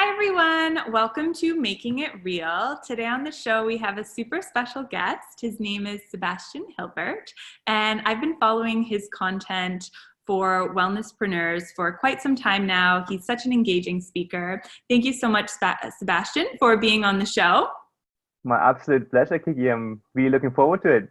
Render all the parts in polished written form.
Hi, everyone. Welcome to Making It Real. Today on the show, we have a super special guest. His name is Sebastian Hilbert, and I've been following his content for Wellnesspreneurs for quite some time now. He's such an engaging speaker. Thank you so much, Sebastian, for being on the show. My absolute pleasure, Kiki. I'm really looking forward to it.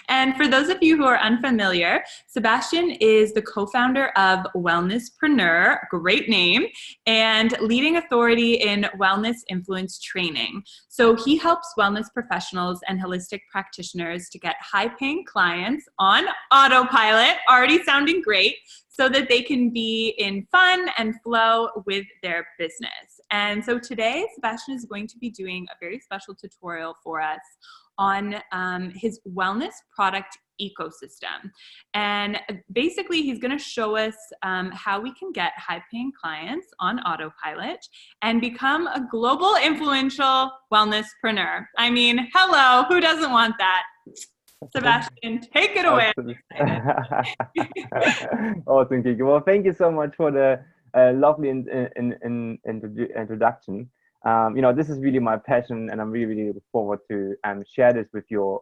And for those of you who are unfamiliar, Sebastian is the co-founder of Wellnesspreneur, great name, and leading authority in wellness influence training. So he helps wellness professionals and holistic practitioners to get high-paying clients on autopilot, already sounding great, so that they can be in fun and flow with their business. And so today, Sebastian is going to be doing a very special tutorial for us on his wellness product ecosystem. And basically, he's going to show us how we can get high-paying clients on autopilot and become a global influential wellnesspreneur. I mean, hello, who doesn't want that? Sebastian, take it away. Awesome, Kiki. Well, thank you so much for the lovely introduction. This is really my passion, and I'm really looking forward to share this with you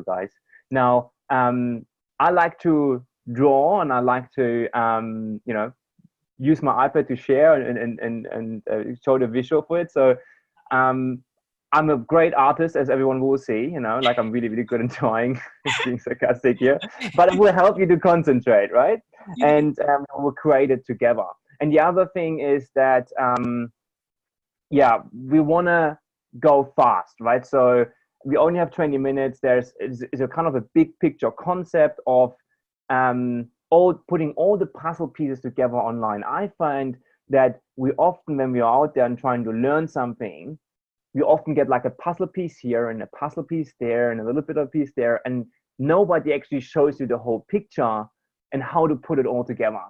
guys. Now, I like to draw, and I like to use my iPad to share and show the visual for it. So I'm a great artist, as everyone will see. Like I'm really good at drawing, being sarcastic here. But it will help you to concentrate, right? And we'll create it together. And the other thing is that we want to go fast, right? So we only have 20 minutes. There's a kind of a big picture concept of putting all the puzzle pieces together online. I find that we often, when we are out there and trying to learn something, we often get like a puzzle piece here and a puzzle piece there and a little bit of piece there, and nobody actually shows you the whole picture and how to put it all together.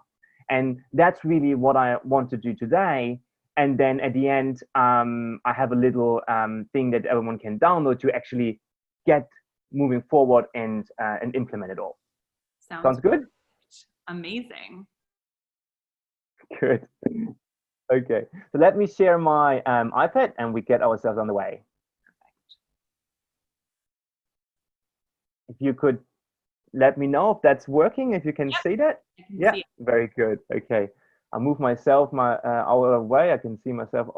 And that's really what I want to do today. And then at the end, I have a little thing that everyone can download to actually get moving forward and implement it all. Sounds good? Amazing. Good. Okay, so let me share my iPad and we get ourselves on the way. Perfect. If you could let me know if that's working, if you can see that. Yeah, very good. Okay. I'll move myself out of the way. I can see myself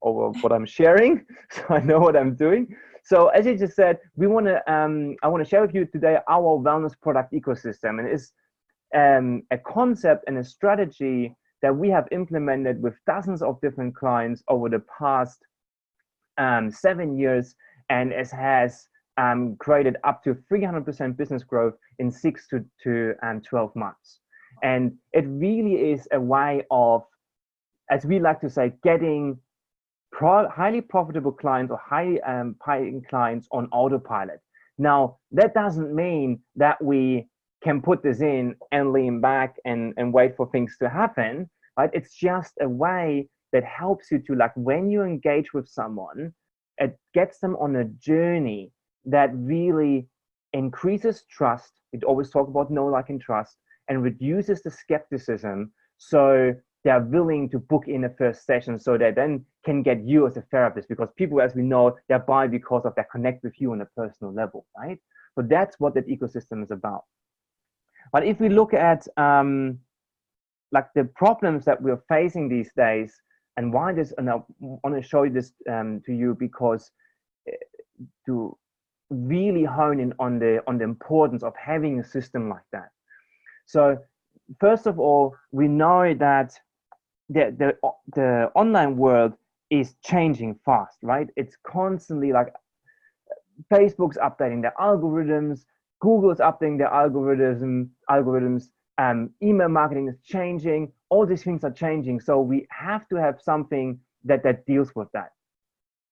over what I'm sharing, so I know what I'm doing. So as you just said, I want to share with you today our wellness product ecosystem, and it's a concept and a strategy that we have implemented with dozens of different clients over the past 7 years, and it has created up to 300% business growth in 6 to 12 months. And it really is a way of, as we like to say, getting highly profitable clients or high paying clients on autopilot. Now, that doesn't mean that we can put this in and lean back and wait for things to happen, right? It's just a way that helps you to, like, when you engage with someone, it gets them on a journey that really increases trust. We always talk about know, like, and trust, and reduces the skepticism, so they're willing to book in a first session, so they then can get you as a therapist, because people, as we know, they buy because of they connect with you on a personal level, right? So that's what that ecosystem is about. But if we look at like the problems that we're facing these days, and why this, and I want to show you this to you, because to really hone in on the importance of having a system like that. So first of all, we know that the online world is changing fast, right? It's constantly, like, Facebook's updating their algorithms, Google's updating their algorithms, email marketing is changing, all these things are changing. So we have to have something that deals with that.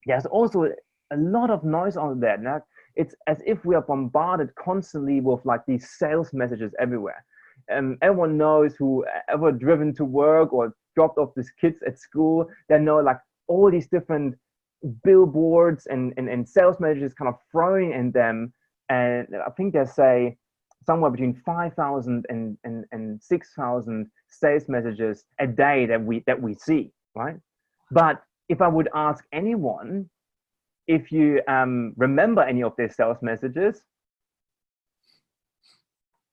There's also a lot of noise on that. Now, it's as if we are bombarded constantly with, like, these sales messages everywhere. Everyone knows, who ever driven to work or dropped off these kids at school, they know, like, all these different billboards and sales messages kind of throwing in them. And I think they say somewhere between 5,000 and 6,000 sales messages a day that we see, right? But if I would ask anyone if you remember any of their sales messages,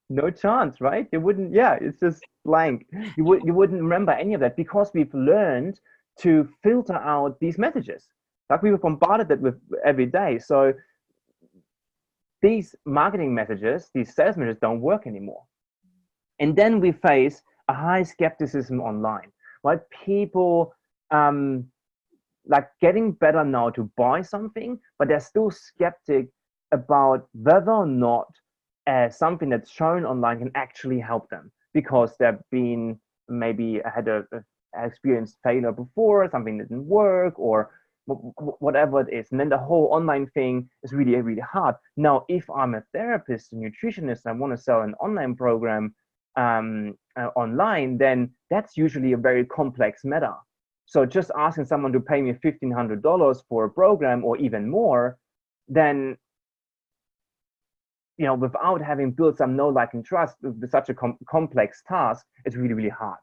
no chance, right? You wouldn't, yeah, it's just blank. You wouldn't remember any of that because we've learned to filter out these messages. Like we were bombarded with every day. So these marketing messages, these sales messages don't work anymore. And then we face a high skepticism online, right? People like getting better now to buy something, but they're still skeptic about whether or not something that's shown online can actually help them because they've been maybe had a experienced failure before, something didn't work, or whatever it is. And then the whole online thing is really, really hard. Now, if I'm a therapist, a nutritionist, and I want to sell an online program online, then that's usually a very complex matter. So just asking someone to pay me $1,500 for a program or even more, then, you know, without having built some know, like, and trust with such a complex task, it's really, really hard.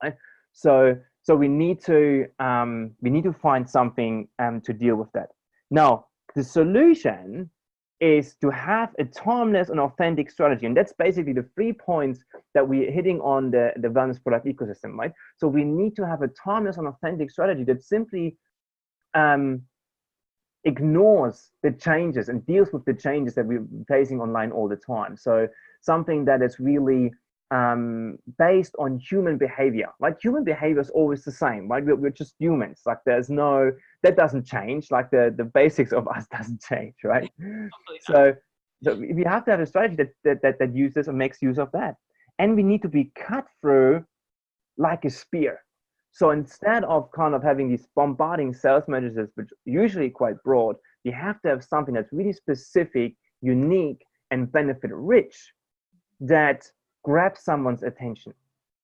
Right? So we need to find something to deal with that. Now, the solution is to have a timeless and authentic strategy. And that's basically the 3 points that we're hitting on the wellness product ecosystem, right? So we need to have a timeless and authentic strategy that simply ignores the changes and deals with the changes that we're facing online all the time. So something that is really based on human behavior. Like human behavior is always the same, right? We're just humans. Like there's no, that doesn't change. Like the basics of us doesn't change, right? So we have to have a strategy that uses or makes use of that. And we need to be cut through like a spear. So instead of kind of having these bombarding sales messages, which are usually quite broad, you have to have something that's really specific, unique, and benefit rich that grab someone's attention,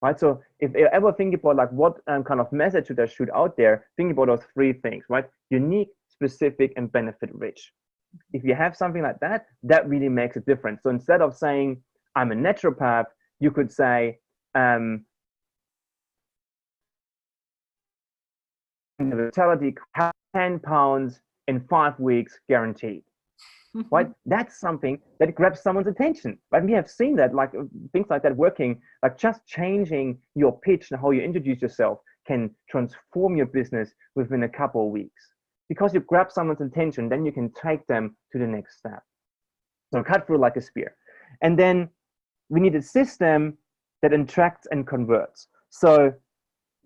right? So if you ever think about like what kind of message should I shoot out there, think about those 3 things, right? Unique, specific, and benefit rich. If you have something like that, that really makes a difference. So instead of saying I'm a naturopath, you could say vitality 10 pounds in 5 weeks guaranteed. Right? That's something that grabs someone's attention. Right? We have seen that, like things like that working, like just changing your pitch and how you introduce yourself can transform your business within a couple of weeks. Because you grab someone's attention, then you can take them to the next step. So cut through like a spear. And then we need a system that attracts and converts. So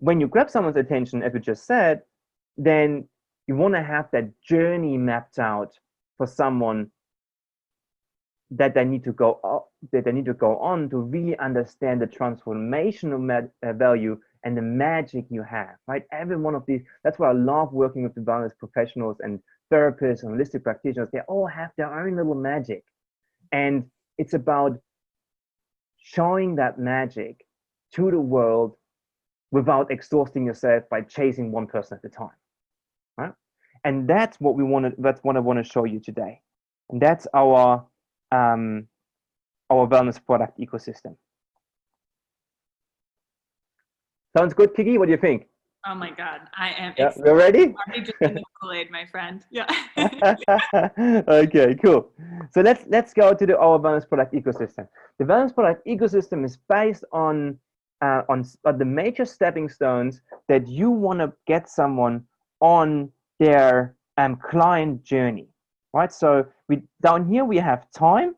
when you grab someone's attention, as we just said, then you want to have that journey mapped out for someone that they need to go on to really understand the transformational value and the magic you have, right? Every one of these, that's why I love working with the wellness professionals and therapists and holistic practitioners. They all have their own little magic. And it's about showing that magic to the world without exhausting yourself by chasing one person at a time, right? And that's what that's what I want to show you today. And that's our wellness product ecosystem. Sounds good, Kiki? What do you think? Oh my God, I am excited. We're ready? Already just in the Kool-Aid, my friend. Yeah. Okay, cool. So let's go to our wellness product ecosystem. The wellness product ecosystem is based on the major stepping stones that you want to get someone on their client journey, right? So down here we have time,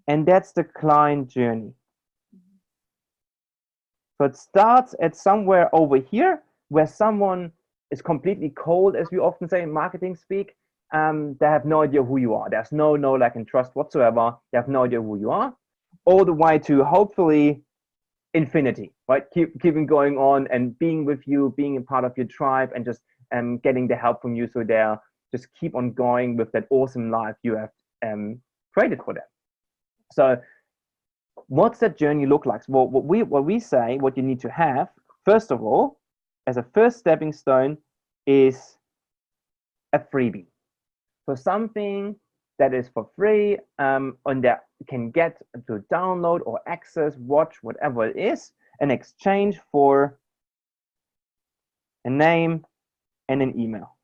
and that's the client journey. So it starts at somewhere over here where someone is completely cold, as we often say in marketing speak. They have no idea who you are. There's no like and trust whatsoever. They have no idea who you are, all the way to hopefully infinity, right? Keeping going on and being with you, being a part of your tribe, and just getting the help from you, so they'll just keep on going with that awesome life you have created for them. So what's that journey look like? Well, what we say, what you need to have, first of all, as a first stepping stone, is a freebie. So something that is for free, and that can get to download or access, watch, whatever it is, in exchange for a name and an email.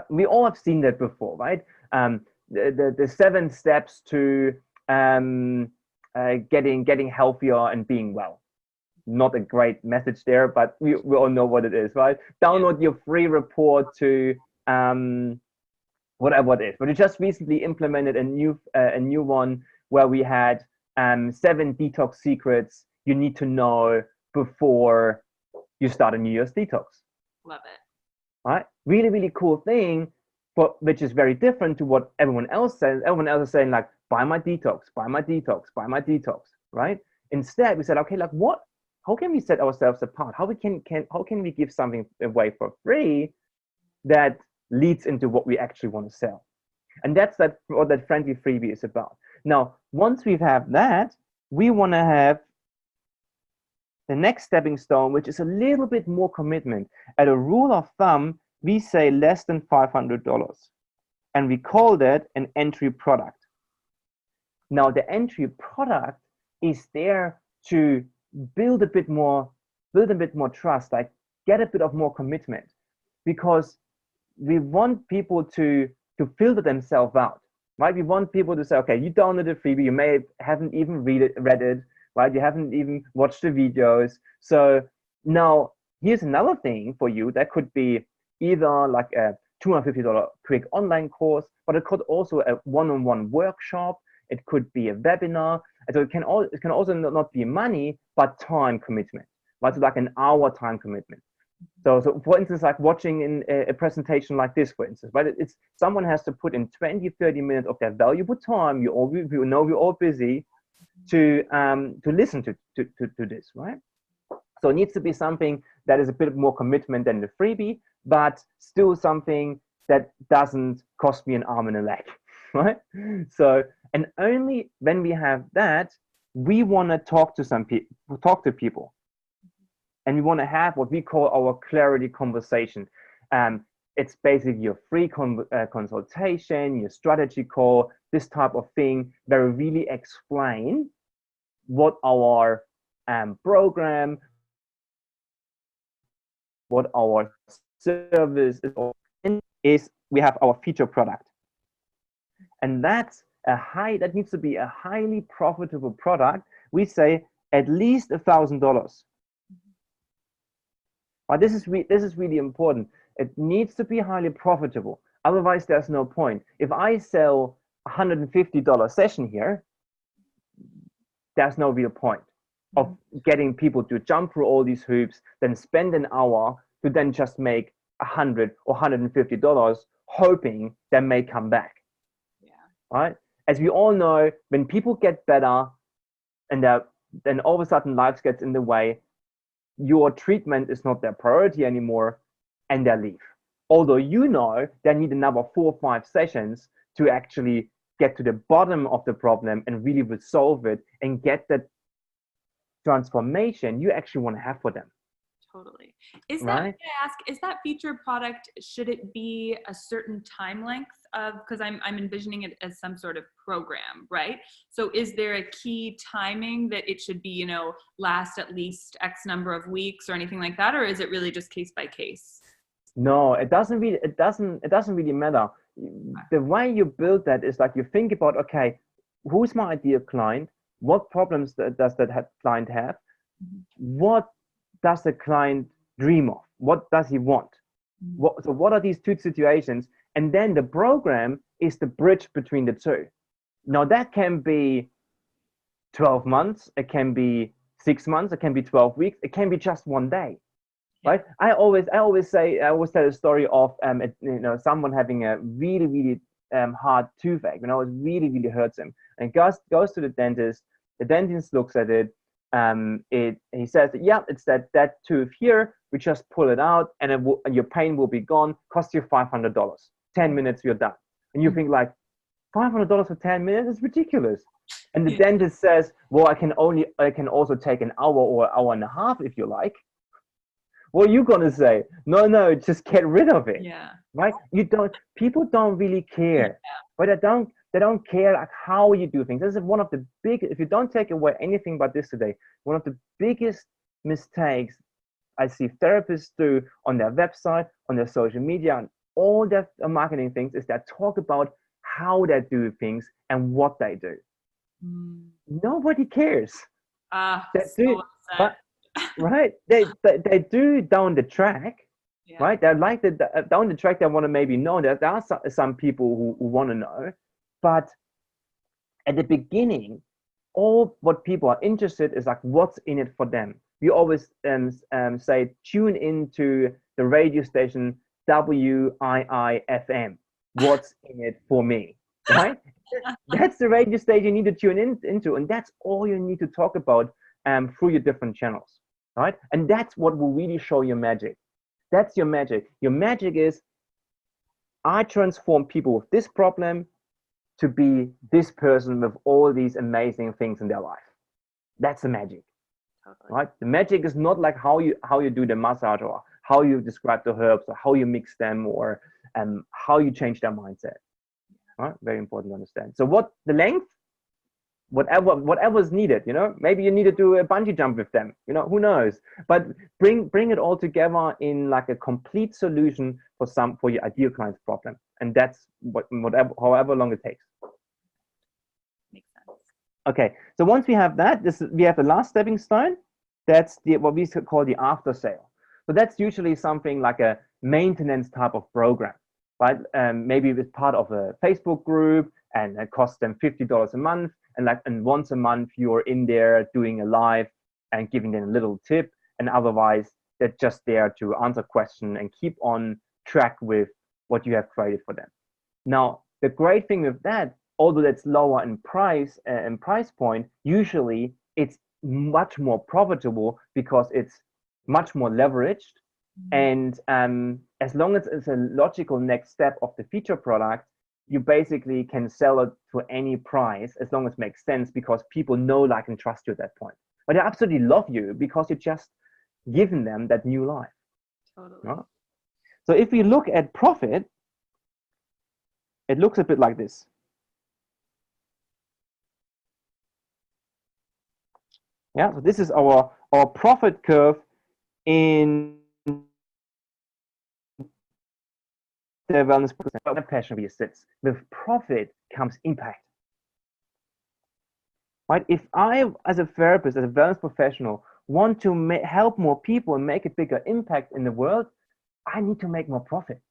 We all have seen that before, right? The 7 steps to getting healthier and being well. Not a great message there, but we all know what it is, right? Download your free report to whatever it is. But we just recently implemented a new one where we had 7 detox secrets you need to know before you start a New Year's detox. Love it. Right? Really, really cool thing, but which is very different to what everyone else says. Everyone else is saying like, buy my detox, buy my detox, buy my detox, right? Instead, we said, okay, like what? How can we set ourselves apart? How can we give something away for free that leads into what we actually want to sell? And that's what that friendly freebie is about. Now, once we have that, we want to have the next stepping stone, which is a little bit more commitment. At a rule of thumb, we say less than $500, and we call that an entry product. Now, the entry product is there to build a bit more trust, like get a bit of more commitment, because we want people to filter themselves out, right? We want people to say, okay, you downloaded a freebie, you haven't even read it, right? You haven't even watched the videos. So now here's another thing for you that could be either like a $250 quick online course, but it could also a one-on-one workshop. It could be a webinar. So it can also not be money, but time commitment, right? So like an hour time commitment. So for instance, like watching in a presentation like this, for instance, right? It's someone has to put in 20, 30 minutes of their valuable time. You know we're all busy to listen to this, right? So it needs to be something that is a bit more commitment than the freebie, but still something that doesn't cost me an arm and a leg, right? So, and only when we have that, we want to talk to people, and we want to have what we call our clarity conversation. It's basically your free consultation, your strategy call, this type of thing, where we really explain what our program, what our service is. We have our feature product, and that needs to be a highly profitable product. We say at least $1,000. But this is really important. It needs to be highly profitable. Otherwise, there's no point. If I sell $150 session here, there's no real point of getting people to jump through all these hoops, then spend an hour to then just make $100 or $150, hoping they may come back. Yeah. Right? As we all know, when people get better, and then all of a sudden life gets in the way, your treatment is not their priority anymore, and they leave. Although you know they need another 4 or 5 sessions to actually get to the bottom of the problem and really resolve it and get that transformation you actually want to have for them. Totally. Is that, right? May I ask, is that feature product, should it be a certain time length of, because I'm envisioning it as some sort of program, right? So is there a key timing that it should be, last at least X number of weeks or anything like that? Or is it really just case by case? No, it doesn't really matter. The way you build that is like you think about, okay, who's my ideal client? What problems does that client have? What does the client dream of? What does he want? So what are these 2 situations? And then the program is the bridge between the 2. Now that can be 12 months, it can be 6 months, it can be 12 weeks, it can be just 1 day. Right? I always tell a story of someone having a really hard toothache, it really hurts him, and goes to the dentist. The dentist looks at it. He says, yeah, it's that tooth here. We just pull it out, and your pain will be gone. Cost you $500. 10 minutes, you're done. And you think like, $500 for 10 minutes is ridiculous. And the dentist says, well, I can also take an hour or hour and a half if you like. What are you gonna say? No, just get rid of it. Yeah. Right? People don't really care. But they don't care like how you do things. This is one of if you don't take away anything but this today, one of the biggest mistakes I see therapists do on their website, on their social media, and all their marketing things is that talk about how they do things and what they do. Nobody cares. They So do, well but said. right, they do down the track, right? They're like down the track. They want to maybe know that there are some people who want to know, but at the beginning, all what people are interested is like what's in it for them. We always say tune into the radio station WIIFM. What's in it for me, right? That's the radio station you need to tune into, and that's all you need to talk about through your different channels, right? And that's what will really show your magic. That's your magic. Your magic is I transform people with this problem to be this person with all these amazing things in their life. That's the magic. Totally. Right? The magic is not like how you do the massage or how you describe the herbs or how you mix them or how you change their mindset. Right? Very important to understand. So what the length, whatever is needed, you know, maybe you need to do a bungee jump with them, you know, who knows? But bring it all together in like a complete solution for your ideal client's problem, and that's however long it takes. Makes sense. Okay, so once we have that, we have the last stepping stone. That's what we call the after sale. So that's usually something like a maintenance type of program, right? Maybe it's part of a Facebook group and it costs them $50 a month. And once a month you're in there doing a live and giving them a little tip, and otherwise they're just there to answer questions and keep on track with what you have created for them. Now, the great thing with that, although that's lower in price point, usually it's much more profitable because it's much more leveraged. And as long as it's a logical next step of the feature product, you basically can sell it to any price as long as it makes sense, because people know, like, and trust you at that point. But they absolutely love you because you just given them that new life. Totally. Right? So if we look at profit, it looks a bit like this. Yeah, so this is our profit curve in the wellness passion where it sits. With profit comes impact. Right? If I, as a therapist, as a wellness professional, want to help more people and make a bigger impact in the world, I need to make more profit.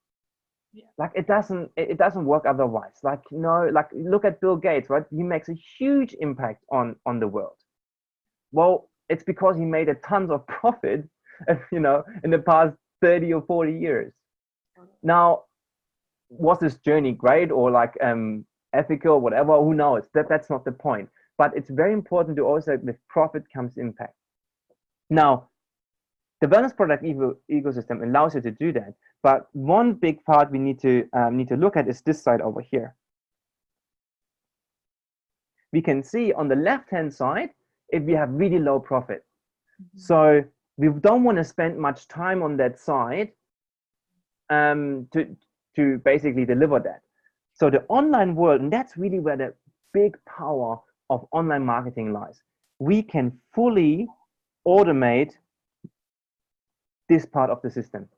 Yeah. Like it doesn't work otherwise. Like, no, like look at Bill Gates, right? He makes a huge impact on the world. Well, it's because he made a tons of profit, you know, in the past 30 or 40 years. Now, was this journey great or like ethical, whatever? Who knows? That's not the point. But it's very important to also, with profit comes impact. Now, the wellness product ecosystem allows you to do that. But one big part we need to look at is this side over here. We can see on the left-hand side if we have really low profit. So we don't want to spend much time on that side to basically deliver that. So the online world, and that's really where the big power of online marketing lies. We can fully automate this part of the system.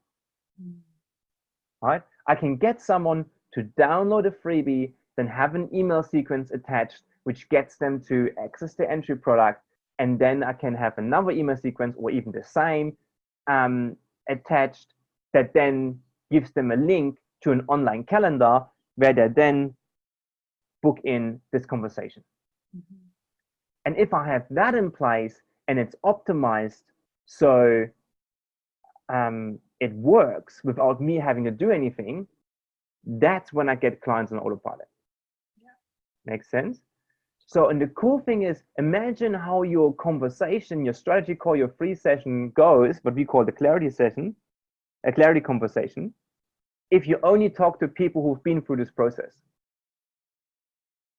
Right? I can get someone to download a freebie, then have an email sequence attached, which gets them to access the entry product. And then I can have another email sequence or even the same attached that then gives them a link to an online calendar where they then book in this conversation. And if I have that in place and it's optimized so it works without me having to do anything, that's when I get clients on autopilot. Yeah. Makes sense? So, and the cool thing is, imagine how your conversation, your strategy call, your free session goes, what we call the clarity session, a clarity conversation, if you only talk to people who've been through this process.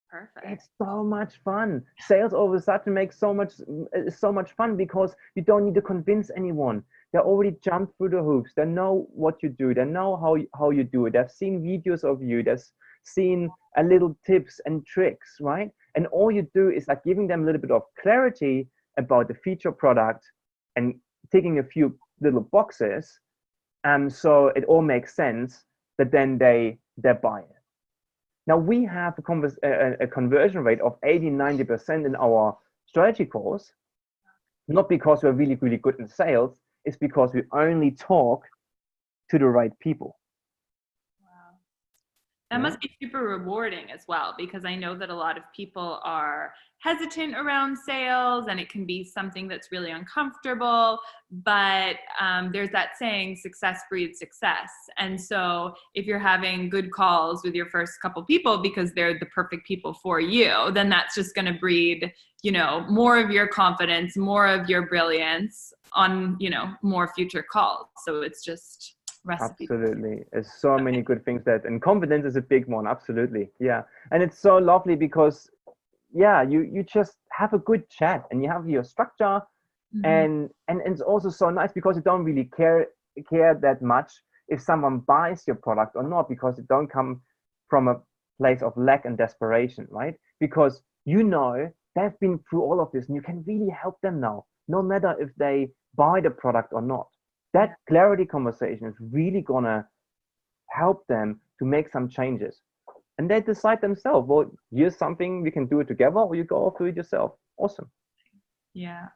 Perfect. It's so much fun. Sales all of a sudden makes so much fun because you don't need to convince anyone. They already jumped through the hoops. They know what you do. They know how you do it. They've seen videos of you. They've seen a little tips and tricks, right? And all you do is like giving them a little bit of clarity about the feature product and taking a few little boxes. So it all makes sense that then they buy it. Now we have a conversion rate of 80-90% in our strategy course, not because we're really, really good in sales, it's because we only talk to the right people. Wow. That must be super rewarding as well, because I know that a lot of people are hesitant around sales and it can be something that's really uncomfortable, but there's that saying, success breeds success. And so if you're having good calls with your first couple people because they're the perfect people for you, then that's just going to breed, you know, more of your confidence, more of your brilliance on, you know, more future calls. So it's just recipe. Absolutely. There's so many good things and confidence is a big one. Absolutely. Yeah. And it's so lovely because you just have a good chat and you have your structure. And it's also so nice because you don't really care that much if someone buys your product or not, because it don't come from a place of lack and desperation, right? Because you know they've been through all of this and you can really help them now, no matter if they buy the product or not. That clarity conversation is really gonna help them to make some changes. And they decide themselves, well, here's something, we can do it together, or you go off do it yourself. Awesome. Yeah.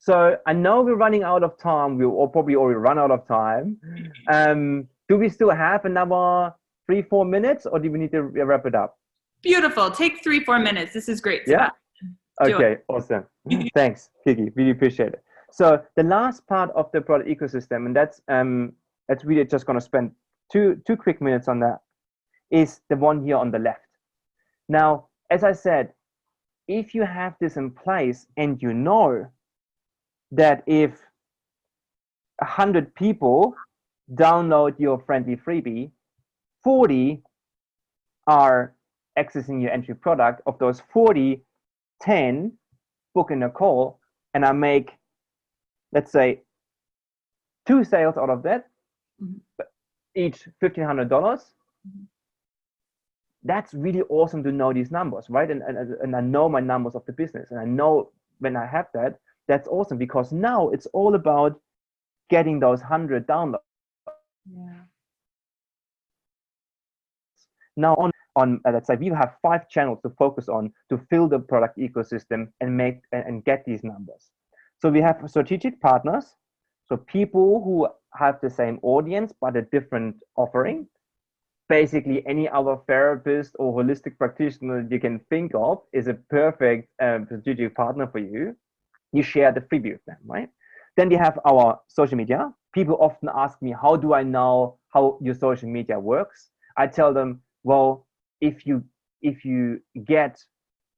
So I know we're running out of time. We'll probably already run out of time. Do we still have another 3-4 minutes, or do we need to wrap it up? Beautiful. Take 3-4 minutes. This is great. Yeah. Okay. Awesome. Thanks, Kiki. Really appreciate it. So the last part of the product ecosystem, and that's really just going to spend two quick minutes on that, is the one here on the left. Now, as I said, if you have this in place and you know that if 100 people download your friendly freebie, 40 are accessing your entry product. Of those 40, 10 book in a call, and I make, let's say, 2 sales out of that, each $1,500. That's really awesome to know these numbers, right? And I know my numbers of the business, and I know when I have that, that's awesome, because now it's all about getting those 100 downloads. Yeah. Now on let's say we have 5 channels to focus on to fill the product ecosystem and get these numbers. So we have strategic partners, so people who have the same audience but a different offering. Basically, any other therapist or holistic practitioner you can think of is a perfect strategic partner for you. You share the freebie with them, right? Then we have our social media. People often ask me, how do I know how your social media works? I tell them, well, if you get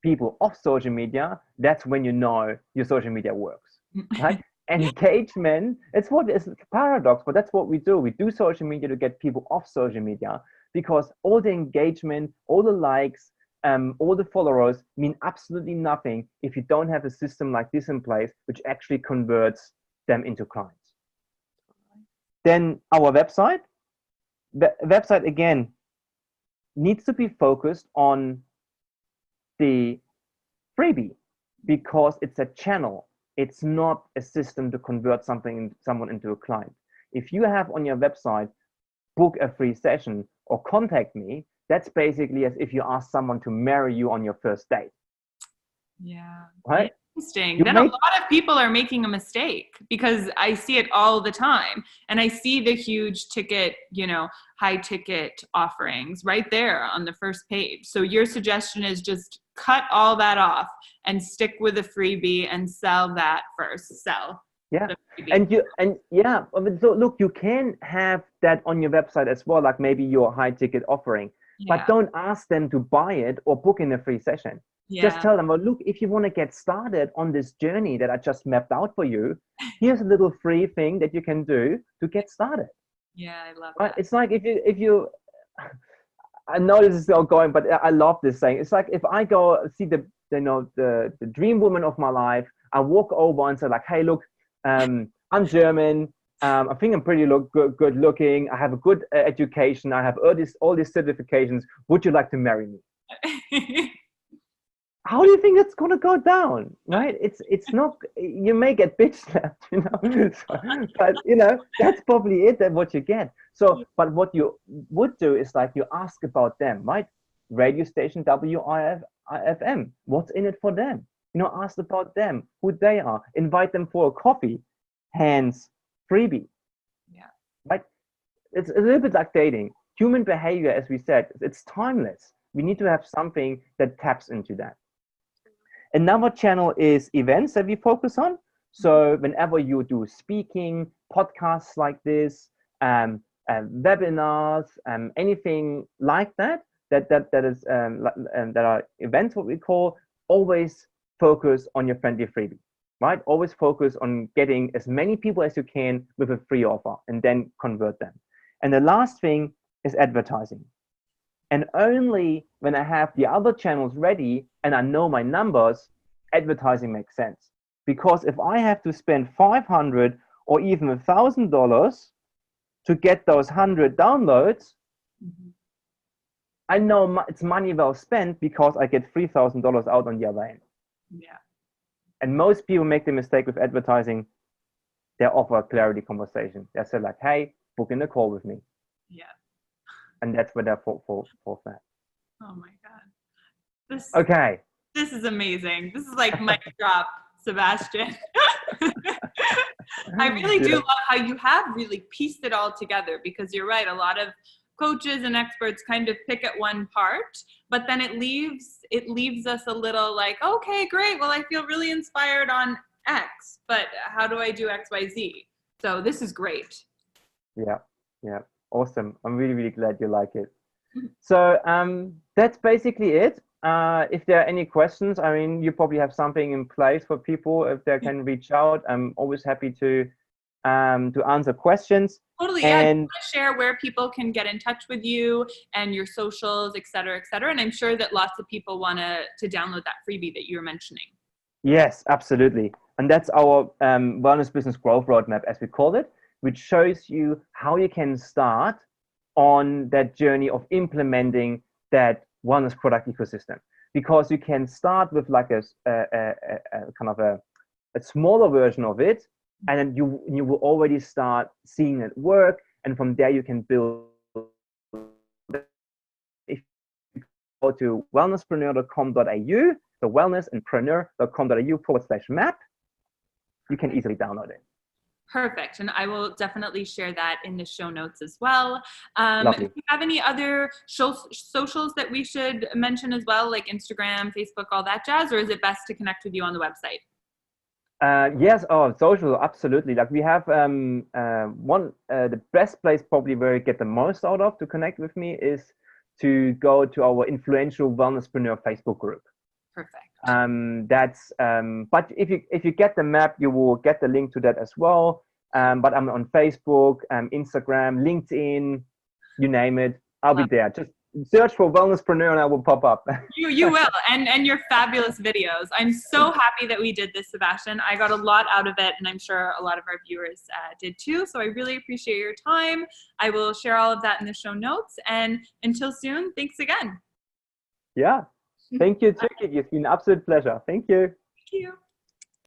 people off social media, that's when you know your social media works, right? Engagement, it's a paradox, but that's what we do. We do social media to get people off social media, because all the engagement, all the likes, all the followers mean absolutely nothing if you don't have a system like this in place, which actually converts them into clients. Then our website. The website, again, needs to be focused on the freebie, because it's a channel. It's not a system to convert someone into a client. If you have on your website, book a free session or contact me, that's basically as if you ask someone to marry you on your first date. Yeah. Right? Interesting. Then a lot of people are making a mistake, because I see it all the time, and I see the huge ticket, high ticket offerings right there on the first page. So your suggestion is just cut all that off and stick with a freebie and sell that first. Yeah. So look, you can have that on your website as well, like maybe your high ticket offering, but don't ask them to buy it or book in a free session. Just tell them, well, look, if you want to get started on this journey that I just mapped out for you, here's a little free thing that you can do to get started. Yeah, I love that. It's like if you I know this is all going, but I love this saying. It's like if I go see the dream woman of my life, I walk over and say like, hey, look, I'm German. I think I'm pretty good looking. I have a good education. I have all these certifications. Would you like to marry me? how do you think it's gonna go down, right? It's not. You may get bitch slapped, you know. So, but you know that's probably it. That what you get. So, but what you would do is like you ask about them, right? Radio station WIFM. What's in it for them? You know, ask about them, who they are. Invite them for a coffee. Hands freebie. Yeah. Right. It's a little bit like dating. Human behavior, as we said, it's timeless. We need to have something that taps into that. Another channel is events that we focus on. So whenever you do speaking, podcasts like this, webinars, anything like that, that is that are events, what we call, always focus on your friendly freebie, right? Always focus on getting as many people as you can with a free offer and then convert them. And the last thing is advertising. And only when I have the other channels ready and I know my numbers, advertising makes sense. Because if I have to spend $500 or even $1,000 to get those 100 downloads, I know it's money well spent because I get $3,000 out on the other end. Yeah. And most people make the mistake with advertising. They offer a clarity conversation. They say like, hey, book in a call with me. Yeah. And that's where they're for that. Oh my God. This is amazing. This is like mic drop, Sebastian. I really do love how you have really pieced it all together, because you're right. A lot of coaches and experts kind of pick at one part, but then it leaves us a little like, okay, great. Well, I feel really inspired on X, but how do I do X, Y, Z? So this is great. Yeah. Awesome. I'm really, really glad you like it. So that's basically it. If there are any questions, I mean, you probably have something in place for people if they can reach out. I'm always happy to answer questions. Totally, yeah. And share where people can get in touch with you and your socials, et cetera, et cetera. And I'm sure that lots of people want to download that freebie that you were mentioning. Yes, absolutely. And that's our Wellness Business Growth Roadmap, as we call it, which shows you how you can start on that journey of implementing that wellness product ecosystem. Because you can start with like a kind of a smaller version of it, and then you will already start seeing it work, and from there you can build. If you go to wellnesspreneur.com.au, so wellness and preneur.com.au/map, you can easily download it. Perfect. And I will definitely share that in the show notes as well. Do you have any other socials that we should mention as well, like Instagram, Facebook, all that jazz, or is it best to connect with you on the website? Yes, social, absolutely. Like we have the best place probably where you get the most out of to connect with me is to go to our influential Wellnesspreneur Facebook group. Perfect. But if you get the map, you will get the link to that as well. But I'm on Facebook, Instagram, LinkedIn, you name it, I'll be there. Just search for Wellnesspreneur and I will pop up. You will, and your fabulous videos. I'm so happy that we did this, Sebastian. I got a lot out of it, and I'm sure a lot of our viewers did too. So I really appreciate your time. I will share all of that in the show notes. And until soon, thanks again. Yeah. Thank you, Jackie. It's been an absolute pleasure. Thank you. Thank you.